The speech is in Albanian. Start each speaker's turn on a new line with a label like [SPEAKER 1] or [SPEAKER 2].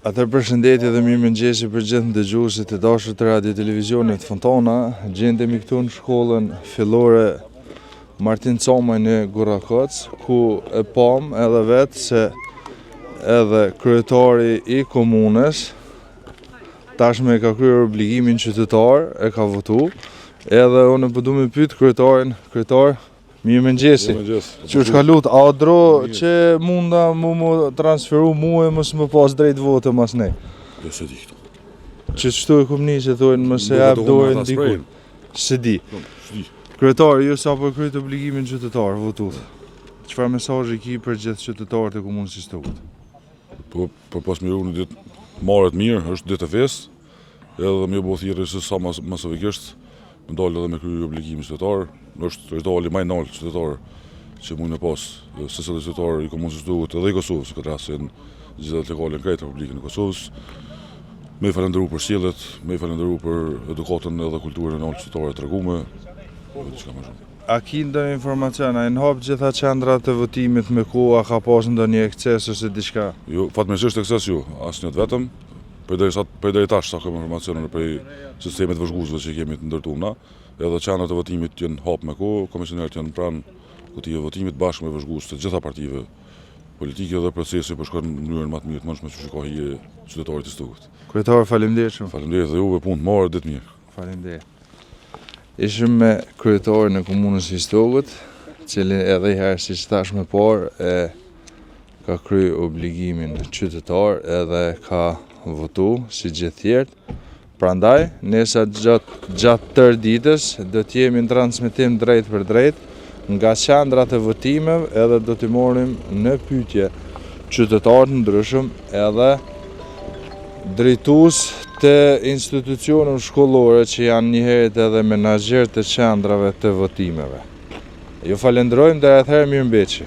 [SPEAKER 1] Atër përshëndetje dhe mirë mëngjesi për gjithë ndëgjuesit e dashur të radio televizionit Fontana. Gjendemi këtu në shkollën fillore Martin Comaj në Gurakoc, ku e pam edhe vetë se edhe kryetari i komunës tashme ka kryer obligimin qytetar, e ka votu, edhe unë po du me pyet kryetarin, mirë mëngjesi. Që është kalut, a dro që munda mu transferu mu e mësë më pas drejt vote mas ne?
[SPEAKER 2] Jo se di këto.
[SPEAKER 1] Që qëtu e kumni që thojnë mëse jap dorën dikun? Se di. Kryetari, ju sa për kryet obligimin qytetar, votut. Çfarë mesazhi ki për gjithë qytetarët e komunës së Stogut?
[SPEAKER 2] Po pas miru në ditë marrët mirë, është ditë e festë, edhe më bo thirrje se sa masovikisht më dalë edhe me kryer obligimin qytetar, është dali më i lartë qytetar që mund të pas se sa qytetar i komunës së Stogut edhe i Kosovës, këtë rast në gjithë lokale në krejt Republikën e Kosovës. Me falendëru për sjelljet, me falendëru për edukatën edhe kulturën e lartë qytetare treguame, diçka më shumë.
[SPEAKER 1] A ki ndonjë informacion, a i hap gjitha qendrat e votimit me ku, a ka pas ndonjë ekces ose diçka?
[SPEAKER 2] Jo, fatmirësisht ekses jo, asnjë vetëm. Për deri tash sa kam informacione për sistemet vëzhguesve që kemi të ndërtuara, edhe qendrat e votimit janë hap me ku, komisionerët janë pranë kutive votimit bashkë me vëzhgues të gjitha partive politike dhe procesi po shkon në mënyrën më të mirë të mundshme që ka hije qytetarit të Stogut.
[SPEAKER 1] Kryetar, faleminderit shumë.
[SPEAKER 2] Faleminderit dhe juve, punë të marrë, ditë mirë.
[SPEAKER 1] Faleminderit. Ishim me kryetarin e komunës së Stogut, cili edhe herë siç thash më parë ka kryer obligimin qytetar edhe ka votu si gjithë tjerë. Prandaj, nesa gjatë tërë ditës do të jemi në transmetim drejt për drejt nga qendrat e votimeve, edhe do t'i marrim në pyetje qytetarë të ndryshëm edhe drejtues të institucioneve shkollore që janë njëherët edhe menaxher të qendrave të votimeve. Ju falenderojmë dhe atëherë mirëmbëjtje.